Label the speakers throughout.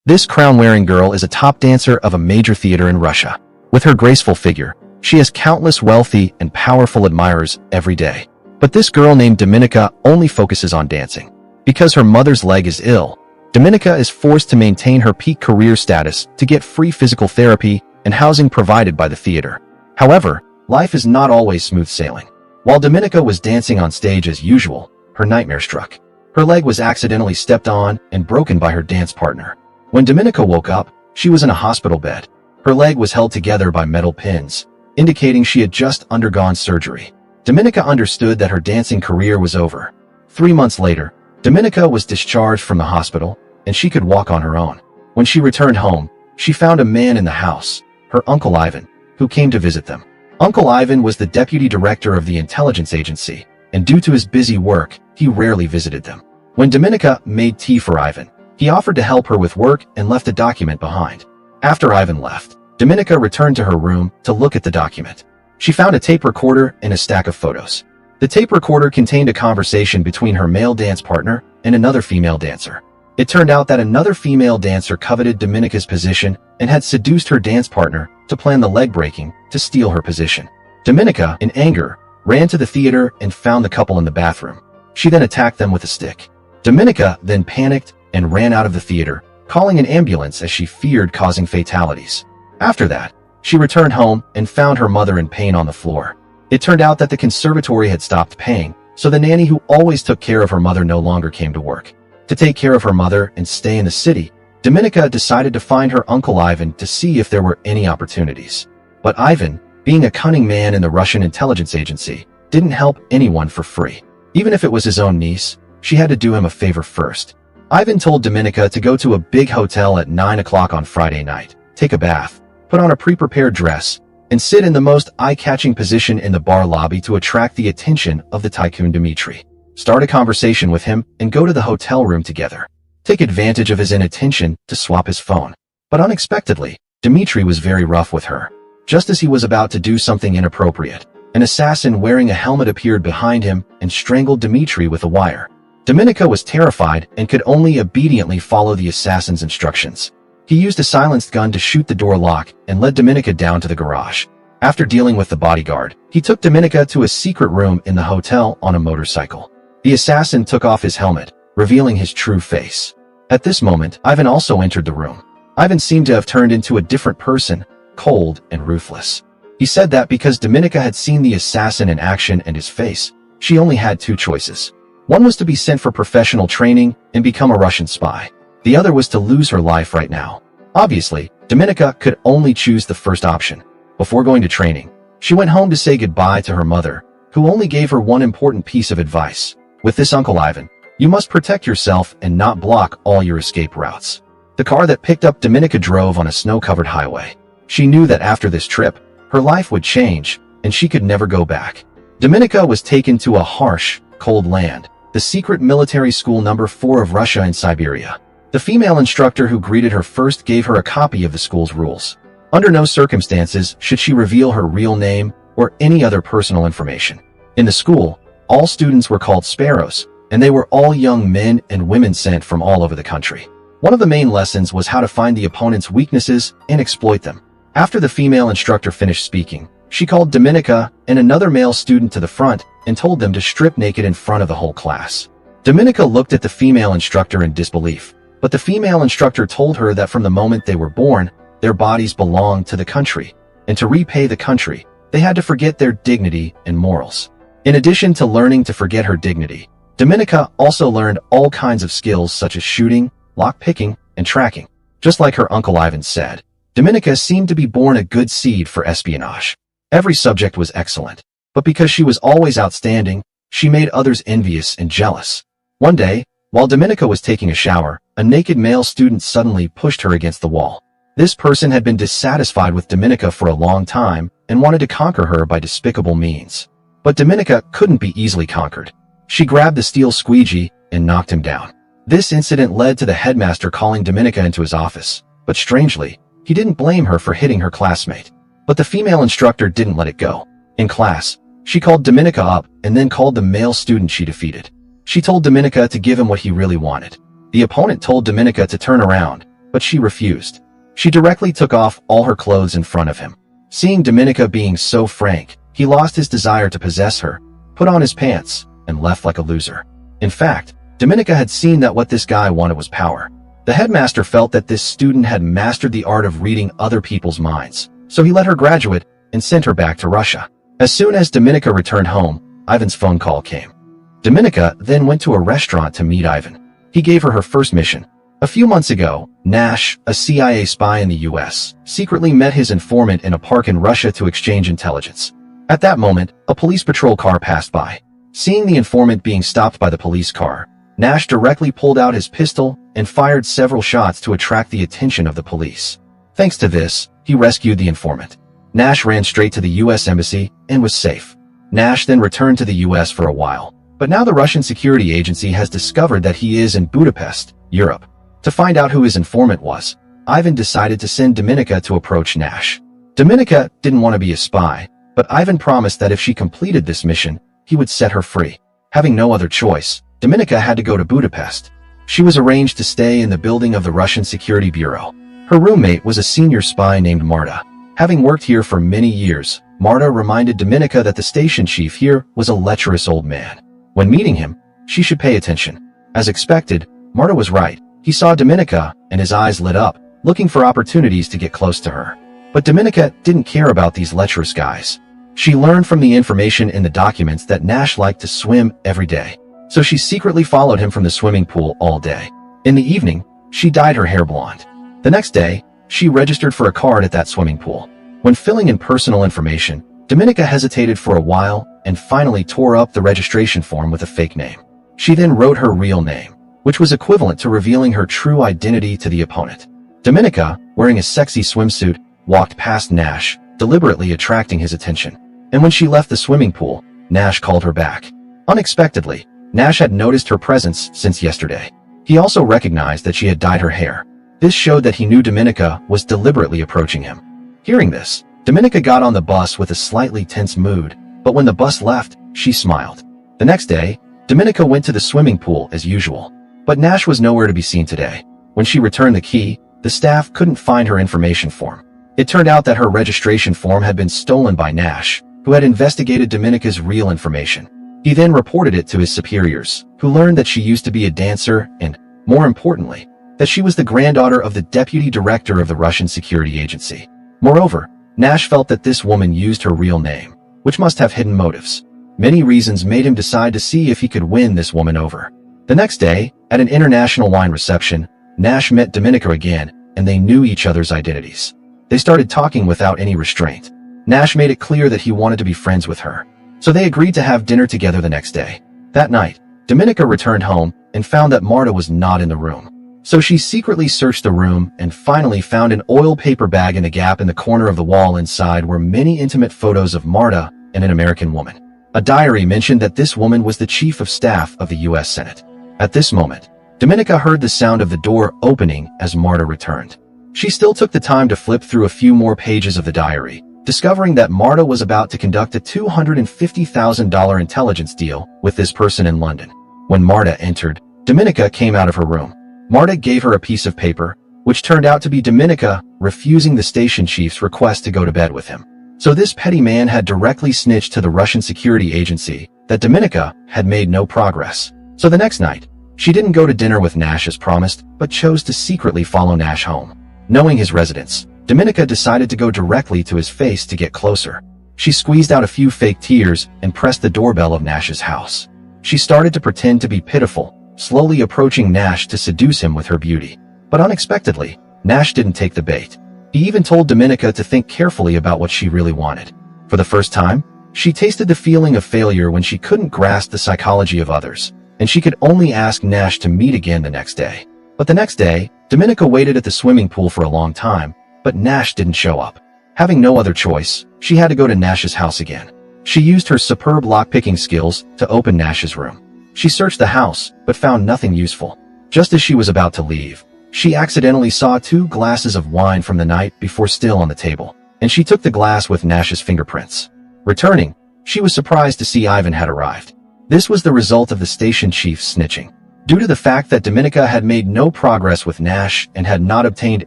Speaker 1: This crown-wearing girl is a top dancer of a major theater in Russia. With her graceful figure, she has countless wealthy and powerful admirers every day. But this girl named Dominika only focuses on dancing. Because her mother's leg is ill, Dominika is forced to maintain her peak career status to get free physical therapy and housing provided by the theater. However, life is not always smooth sailing. While Dominika was dancing on stage as usual, her nightmare struck. Her leg was accidentally stepped on and broken by her dance partner. When Dominika woke up, she was in a hospital bed. Her leg was held together by metal pins, indicating she had just undergone surgery. Dominika understood that her dancing career was over. 3 months later, Dominika was discharged from the hospital, and she could walk on her own. When she returned home, she found a man in the house, her Uncle Ivan, who came to visit them. Uncle Ivan was the deputy director of the intelligence agency, and due to his busy work, he rarely visited them. When Dominika made tea for Ivan, he offered to help her with work and left a document behind. After Ivan left, Dominika returned to her room to look at the document. She found a tape recorder and a stack of photos. The tape recorder contained a conversation between her male dance partner and another female dancer. It turned out that another female dancer coveted Dominika's position and had seduced her dance partner to plan the leg breaking to steal her position. Dominika, in anger, ran to the theater and found the couple in the bathroom. She then attacked them with a stick. Dominika then panicked and ran out of the theater, calling an ambulance as she feared causing fatalities. After that, she returned home and found her mother in pain on the floor. It turned out that the conservatory had stopped paying, so the nanny who always took care of her mother no longer came to work. To take care of her mother and stay in the city, Dominika decided to find her Uncle Ivan to see if there were any opportunities. But Ivan, being a cunning man in the Russian intelligence agency, didn't help anyone for free. Even if it was his own niece, she had to do him a favor first. Ivan told Dominika to go to a big hotel at 9 o'clock on Friday night, take a bath, put on a pre-prepared dress, and sit in the most eye-catching position in the bar lobby to attract the attention of the tycoon Dmitry. Start a conversation with him and go to the hotel room together. Take advantage of his inattention to swap his phone. But unexpectedly, Dmitry was very rough with her. Just as he was about to do something inappropriate, an assassin wearing a helmet appeared behind him and strangled Dmitry with a wire. Dominika was terrified and could only obediently follow the assassin's instructions. He used a silenced gun to shoot the door lock and led Dominika down to the garage. After dealing with the bodyguard, he took Dominika to a secret room in the hotel on a motorcycle. The assassin took off his helmet, revealing his true face. At this moment, Ivan also entered the room. Ivan seemed to have turned into a different person, cold and ruthless. He said that because Dominika had seen the assassin in action and his face, she only had 2 choices. One was to be sent for professional training and become a Russian spy. The other was to lose her life right now. Obviously, Dominika could only choose the first option. Before going to training, she went home to say goodbye to her mother, who only gave her one important piece of advice. With this Uncle Ivan, you must protect yourself and not block all your escape routes. The car that picked up Dominika drove on a snow-covered highway. She knew that after this trip, her life would change, and she could never go back. Dominika was taken to a harsh, cold land, the secret military school number 4 of Russia in Siberia. The female instructor who greeted her first gave her a copy of the school's rules. Under no circumstances should she reveal her real name or any other personal information. In the school, all students were called sparrows, and they were all young men and women sent from all over the country. One of the main lessons was how to find the opponent's weaknesses and exploit them. After the female instructor finished speaking, she called Dominika and another male student to the front and told them to strip naked in front of the whole class. Dominika looked at the female instructor in disbelief, but the female instructor told her that from the moment they were born, their bodies belonged to the country, and to repay the country, they had to forget their dignity and morals. In addition to learning to forget her dignity, Dominika also learned all kinds of skills such as shooting, lock-picking, and tracking. Just like her Uncle Ivan said, Dominika seemed to be born a good seed for espionage. Every subject was excellent, but because she was always outstanding, she made others envious and jealous. One day, while Dominika was taking a shower, a naked male student suddenly pushed her against the wall. This person had been dissatisfied with Dominika for a long time and wanted to conquer her by despicable means. But Dominika couldn't be easily conquered. She grabbed the steel squeegee and knocked him down. This incident led to the headmaster calling Dominika into his office, but strangely, he didn't blame her for hitting her classmate. But the female instructor didn't let it go. In class, she called Dominika up and then called the male student she defeated. She told Dominika to give him what he really wanted. The opponent told Dominika to turn around, but she refused. She directly took off all her clothes in front of him. Seeing Dominika being so frank, he lost his desire to possess her, put on his pants, and left like a loser. In fact, Dominika had seen that what this guy wanted was power. The headmaster felt that this student had mastered the art of reading other people's minds, so he let her graduate and sent her back to Russia. As soon as Dominika returned home, Ivan's phone call came. Dominika then went to a restaurant to meet Ivan. He gave her her first mission. A few months ago, Nash, a CIA spy in the US, secretly met his informant in a park in Russia to exchange intelligence. At that moment, a police patrol car passed by. Seeing the informant being stopped by the police car, Nash directly pulled out his pistol and fired several shots to attract the attention of the police. Thanks to this, he rescued the informant. Nash ran straight to the US embassy and was safe. Nash then returned to the US for a while, but now the Russian security agency has discovered that he is in Budapest, Europe. To find out who his informant was, Ivan decided to send Dominika to approach Nash. Dominika didn't want to be a spy, but Ivan promised that if she completed this mission, he would set her free. Having no other choice, Dominika had to go to Budapest. She was arranged to stay in the building of the Russian Security Bureau. Her roommate was a senior spy named Marta. Having worked here for many years, Marta reminded Dominika that the station chief here was a lecherous old man. When meeting him, she should pay attention. As expected, Marta was right. He saw Dominika, and his eyes lit up, looking for opportunities to get close to her. But Dominika didn't care about these lecherous guys. She learned from the information in the documents that Nash liked to swim every day, so she secretly followed him from the swimming pool all day. In the evening, she dyed her hair blonde. The next day, she registered for a card at that swimming pool. When filling in personal information, Dominika hesitated for a while and finally tore up the registration form with a fake name. She then wrote her real name, which was equivalent to revealing her true identity to the opponent. Dominika, wearing a sexy swimsuit, walked past Nash, deliberately attracting his attention. And when she left the swimming pool, Nash called her back. Unexpectedly, Nash had noticed her presence since yesterday. He also recognized that she had dyed her hair. This showed that he knew Dominika was deliberately approaching him. Hearing this, Dominika got on the bus with a slightly tense mood, but when the bus left, she smiled. The next day, Dominika went to the swimming pool as usual. But Nash was nowhere to be seen today. When she returned the key, the staff couldn't find her information form. It turned out that her registration form had been stolen by Nash, who had investigated Dominika's real information. He then reported it to his superiors, who learned that she used to be a dancer and, more importantly, that she was the granddaughter of the deputy director of the Russian security agency. Moreover, Nash felt that this woman used her real name, which must have hidden motives. Many reasons made him decide to see if he could win this woman over. The next day, at an international wine reception, Nash met Dominika again, and they knew each other's identities. They started talking without any restraint. Nash made it clear that he wanted to be friends with her, so they agreed to have dinner together the next day. That night, Dominika returned home and found that Marta was not in the room. So she secretly searched the room and finally found an oil paper bag in the gap in the corner of the wall. Inside were many intimate photos of Marta and an American woman. A diary mentioned that this woman was the chief of staff of the US Senate. At this moment, Dominika heard the sound of the door opening as Marta returned. She still took the time to flip through a few more pages of the diary, discovering that Marta was about to conduct a $250,000 intelligence deal with this person in London. When Marta entered, Dominika came out of her room. Marta gave her a piece of paper, which turned out to be Dominika refusing the station chief's request to go to bed with him. So this petty man had directly snitched to the Russian security agency that Dominika had made no progress. So the next night, she didn't go to dinner with Nash as promised, but chose to secretly follow Nash home. Knowing his residence, Dominika decided to go directly to his face to get closer. She squeezed out a few fake tears and pressed the doorbell of Nash's house. She started to pretend to be pitiful, slowly approaching Nash to seduce him with her beauty. But unexpectedly, Nash didn't take the bait. He even told Dominika to think carefully about what she really wanted. For the first time, she tasted the feeling of failure when she couldn't grasp the psychology of others, and she could only ask Nash to meet again the next day. But the next day, Dominika waited at the swimming pool for a long time, but Nash didn't show up. Having no other choice, she had to go to Nash's house again. She used her superb lock-picking skills to open Nash's room. She searched the house, but found nothing useful. Just as she was about to leave, she accidentally saw 2 glasses of wine from the night before still on the table, and she took the glass with Nash's fingerprints. Returning, she was surprised to see Ivan had arrived. This was the result of the station chief's snitching. Due to the fact that Dominika had made no progress with Nash and had not obtained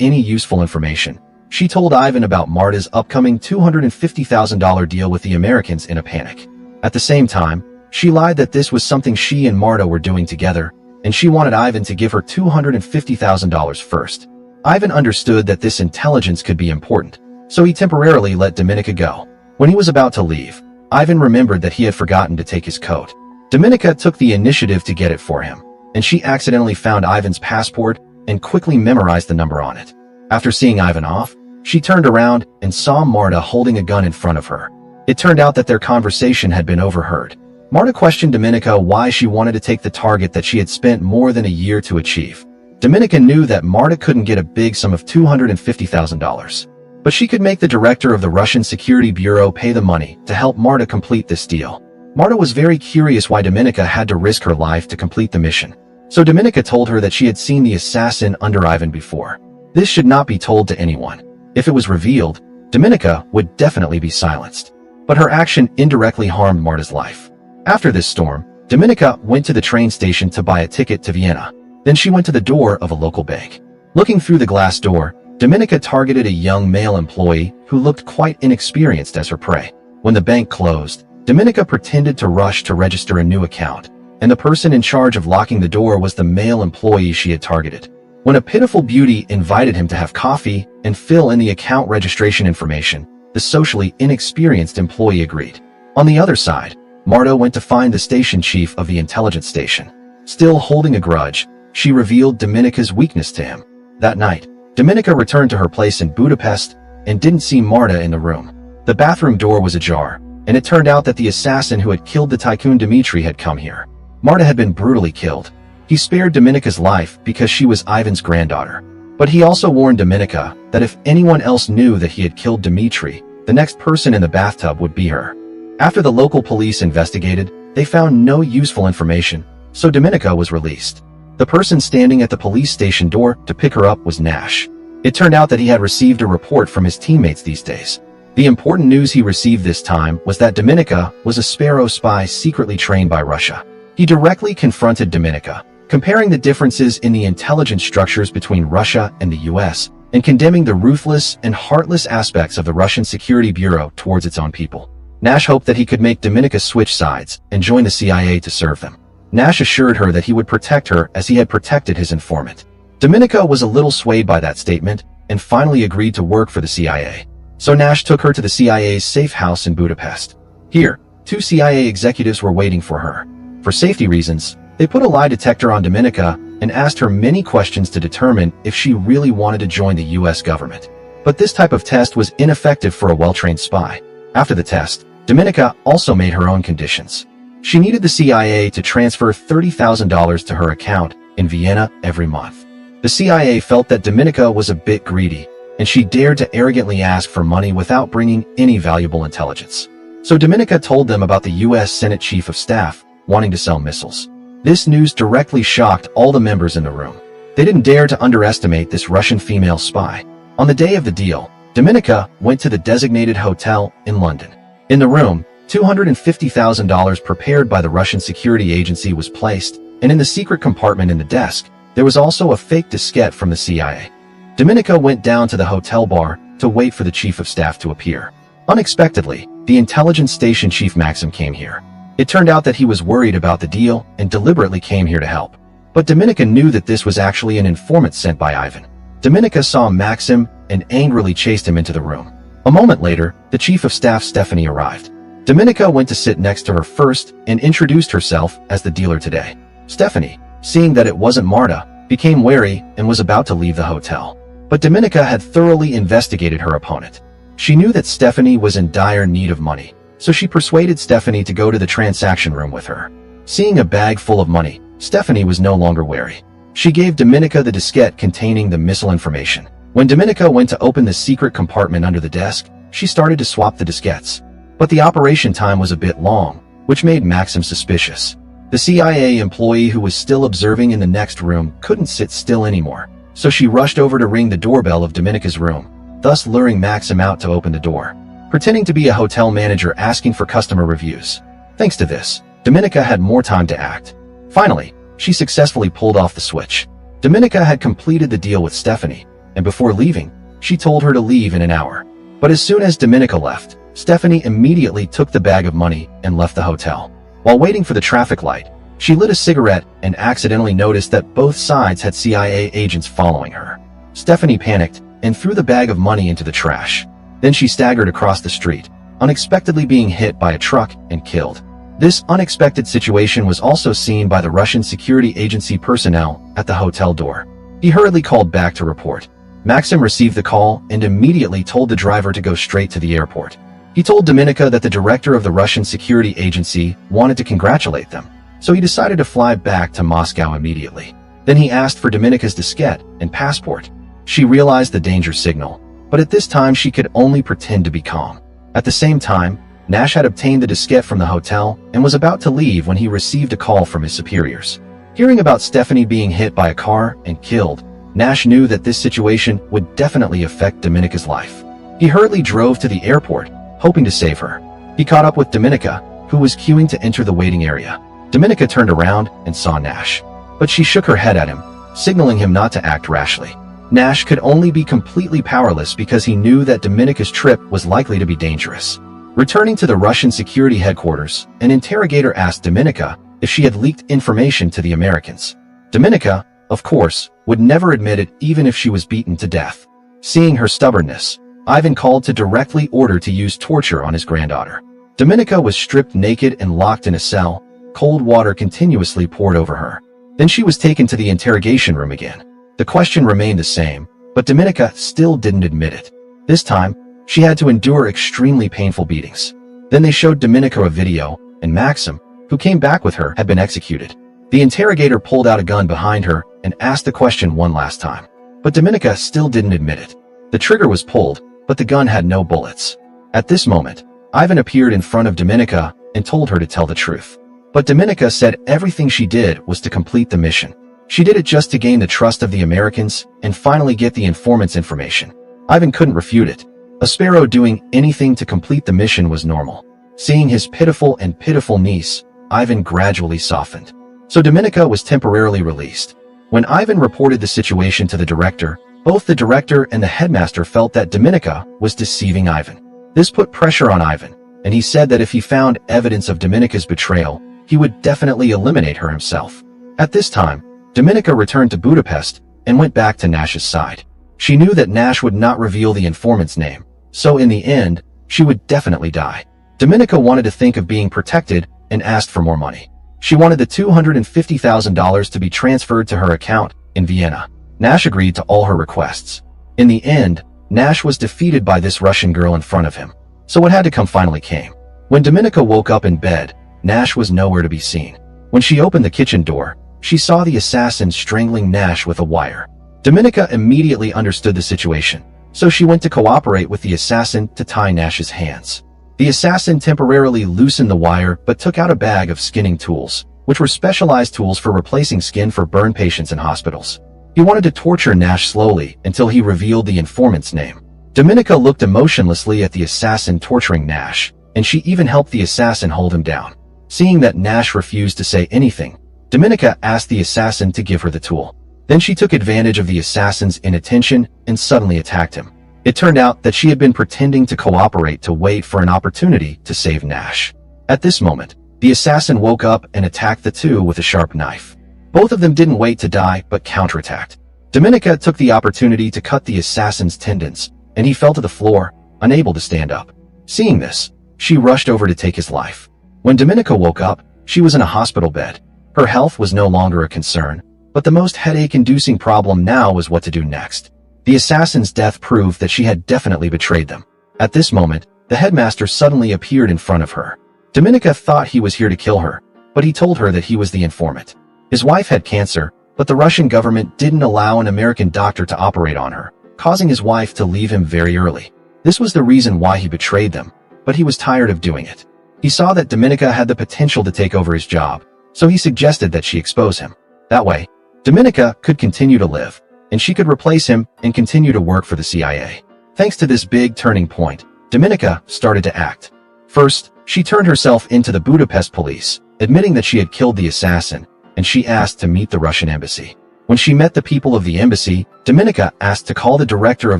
Speaker 1: any useful information, she told Ivan about Marta's upcoming $250,000 deal with the Americans in a panic. At the same time, she lied that this was something she and Marta were doing together, and she wanted Ivan to give her $250,000 first. Ivan understood that this intelligence could be important, so he temporarily let Dominika go. When he was about to leave, Ivan remembered that he had forgotten to take his coat. Dominika took the initiative to get it for him, and she accidentally found Ivan's passport and quickly memorized the number on it. After seeing Ivan off, she turned around and saw Marta holding a gun in front of her. It turned out that their conversation had been overheard. Marta questioned Dominika why she wanted to take the target that she had spent more than a year to achieve. Dominika knew that Marta couldn't get a big sum of $250,000, but she could make the director of the Russian Security Bureau pay the money to help Marta complete this deal. Marta was very curious why Dominika had to risk her life to complete the mission, so Dominika told her that she had seen the assassin under Ivan before. This should not be told to anyone. If it was revealed, Dominika would definitely be silenced. But her action indirectly harmed Marta's life. After this storm, Dominika went to the train station to buy a ticket to Vienna. Then she went to the door of a local bank. Looking through the glass door, Dominika targeted a young male employee who looked quite inexperienced as her prey. When the bank closed, Dominika pretended to rush to register a new account, and the person in charge of locking the door was the male employee she had targeted. When a pitiful beauty invited him to have coffee and fill in the account registration information, the socially inexperienced employee agreed. On the other side, Marta went to find the station chief of the intelligence station. Still holding a grudge, she revealed Dominika's weakness to him. That night, Dominika returned to her place in Budapest and didn't see Marta in the room. The bathroom door was ajar, and it turned out that the assassin who had killed the tycoon Dmitry had come here. Marta had been brutally killed. He spared Dominika's life because she was Ivan's granddaughter. But he also warned Dominika that if anyone else knew that he had killed Dmitry, the next person in the bathtub would be her. After the local police investigated, they found no useful information, so Dominika was released. The person standing at the police station door to pick her up was Nash. It turned out that he had received a report from his teammates these days. The important news he received this time was that Dominika was a Sparrow spy secretly trained by Russia. He directly confronted Dominika, comparing the differences in the intelligence structures between Russia and the US, and condemning the ruthless and heartless aspects of the Russian Security Bureau towards its own people. Nash hoped that he could make Dominika switch sides and join the CIA to serve them. Nash assured her that he would protect her as he had protected his informant. Dominika was a little swayed by that statement and finally agreed to work for the CIA. So Nash took her to the CIA's safe house in Budapest. Here, 2 CIA executives were waiting for her. For safety reasons, they put a lie detector on Dominika and asked her many questions to determine if she really wanted to join the US government. But this type of test was ineffective for a well-trained spy. After the test, Dominika also made her own conditions. She needed the CIA to transfer $30,000 to her account in Vienna every month. The CIA felt that Dominika was a bit greedy, and she dared to arrogantly ask for money without bringing any valuable intelligence. So Dominika told them about the US Senate Chief of Staff wanting to sell missiles. This news directly shocked all the members in the room. They didn't dare to underestimate this Russian female spy. On the day of the deal, Dominika went to the designated hotel in London. In the room, $250,000 prepared by the Russian security agency was placed, and in the secret compartment in the desk, there was also a fake diskette from the CIA. Dominika went down to the hotel bar to wait for the chief of staff to appear. Unexpectedly, the intelligence station chief Maxim came here. It turned out that he was worried about the deal and deliberately came here to help. But Dominika knew that this was actually an informant sent by Ivan. Dominika saw Maxim and angrily chased him into the room. A moment later, the chief of staff Stephanie arrived. Dominika went to sit next to her first and introduced herself as the dealer today. Stephanie, seeing that it wasn't Marta, became wary and was about to leave the hotel. But Dominika had thoroughly investigated her opponent. She knew that Stephanie was in dire need of money, so she persuaded Stephanie to go to the transaction room with her. Seeing a bag full of money, Stephanie was no longer wary. She gave Dominika the diskette containing the missile information. When Dominika went to open the secret compartment under the desk, she started to swap the diskettes. But the operation time was a bit long, which made Maxim suspicious. The CIA employee who was still observing in the next room couldn't sit still anymore, so she rushed over to ring the doorbell of Dominika's room, thus luring Maxim out to open the door, pretending to be a hotel manager asking for customer reviews. Thanks to this, Dominika had more time to act. Finally, she successfully pulled off the switch. Dominika had completed the deal with Stephanie, and before leaving, she told her to leave in an hour. But as soon as Dominika left, Stephanie immediately took the bag of money and left the hotel. While waiting for the traffic light, she lit a cigarette and accidentally noticed that both sides had CIA agents following her. Stephanie panicked and threw the bag of money into the trash. Then she staggered across the street, unexpectedly being hit by a truck and killed. This unexpected situation was also seen by the Russian security agency personnel at the hotel door. He hurriedly called back to report. Maxim received the call and immediately told the driver to go straight to the airport. He told Dominika that the director of the Russian security agency wanted to congratulate them, so he decided to fly back to Moscow immediately. Then he asked for Dominika's diskette and passport. She realized the danger signal, but at this time she could only pretend to be calm. At the same time, Nash had obtained the diskette from the hotel and was about to leave when he received a call from his superiors. Hearing about Stephanie being hit by a car and killed, Nash knew that this situation would definitely affect Dominika's life. He hurriedly drove to the airport, hoping to save her. He caught up with Dominika, who was queuing to enter the waiting area. Dominika turned around and saw Nash, but she shook her head at him, signaling him not to act rashly. Nash could only be completely powerless because he knew that Dominika's trip was likely to be dangerous. Returning to the Russian security headquarters, an interrogator asked Dominika if she had leaked information to the Americans. Dominika, of course, would never admit it even if she was beaten to death. Seeing her stubbornness, Ivan called to directly order to use torture on his granddaughter. Dominika was stripped naked and locked in a cell. Cold water continuously poured over her. Then she was taken to the interrogation room again. The question remained the same, but Dominika still didn't admit it. This time, she had to endure extremely painful beatings. Then they showed Dominika a video, and Maxim, who came back with her, had been executed. The interrogator pulled out a gun behind her and asked the question one last time. But Dominika still didn't admit it. The trigger was pulled, but the gun had no bullets. At this moment, Ivan appeared in front of Dominika and told her to tell the truth. But Dominika said everything she did was to complete the mission. She did it just to gain the trust of the Americans and finally get the informant's information. Ivan couldn't refute it. A sparrow doing anything to complete the mission was normal. Seeing his pitiful niece, Ivan gradually softened. So Dominika was temporarily released. When Ivan reported the situation to the director, both the director and the headmaster felt that Dominika was deceiving Ivan. This put pressure on Ivan, and he said that if he found evidence of Dominika's betrayal, he would definitely eliminate her himself. At this time, Dominika returned to Budapest and went back to Nash's side. She knew that Nash would not reveal the informant's name, so in the end, she would definitely die. Dominika wanted to think of being protected and asked for more money. She wanted the $250,000 to be transferred to her account in Vienna. Nash agreed to all her requests. In the end, Nash was defeated by this Russian girl in front of him. So what had to come finally came. When Dominika woke up in bed, Nash was nowhere to be seen. When she opened the kitchen door, she saw the assassin strangling Nash with a wire. Dominika immediately understood the situation, so she went to cooperate with the assassin to tie Nash's hands. The assassin temporarily loosened the wire but took out a bag of skinning tools, which were specialized tools for replacing skin for burn patients in hospitals. He wanted to torture Nash slowly until he revealed the informant's name. Dominika looked emotionlessly at the assassin torturing Nash, and she even helped the assassin hold him down. Seeing that Nash refused to say anything, Dominika asked the assassin to give her the tool. Then she took advantage of the assassin's inattention and suddenly attacked him. It turned out that she had been pretending to cooperate to wait for an opportunity to save Nash. At this moment, the assassin woke up and attacked the two with a sharp knife. Both of them didn't wait to die but counterattacked. Dominika took the opportunity to cut the assassin's tendons, and he fell to the floor, unable to stand up. Seeing this, she rushed over to take his life. When Dominika woke up, she was in a hospital bed. Her health was no longer a concern, but the most headache-inducing problem now was what to do next. The assassin's death proved that she had definitely betrayed them. At this moment, the headmaster suddenly appeared in front of her. Dominika thought he was here to kill her, but he told her that he was the informant. His wife had cancer, but the Russian government didn't allow an American doctor to operate on her, causing his wife to leave him very early. This was the reason why he betrayed them, but he was tired of doing it. He saw that Dominika had the potential to take over his job, so he suggested that she expose him. That way, Dominika could continue to live, and she could replace him and continue to work for the CIA. Thanks to this big turning point, Dominika started to act. First, she turned herself into the Budapest police, admitting that she had killed the assassin, and she asked to meet the Russian embassy. When she met the people of the embassy, Dominika asked to call the director of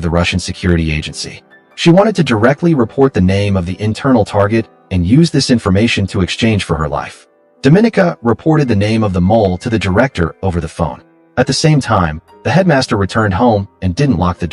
Speaker 1: the Russian security agency. She wanted to directly report the name of the internal target and use this information to exchange for her life. Dominika reported the name of the mole to the director over the phone. At the same time, the headmaster returned home and didn't lock the door.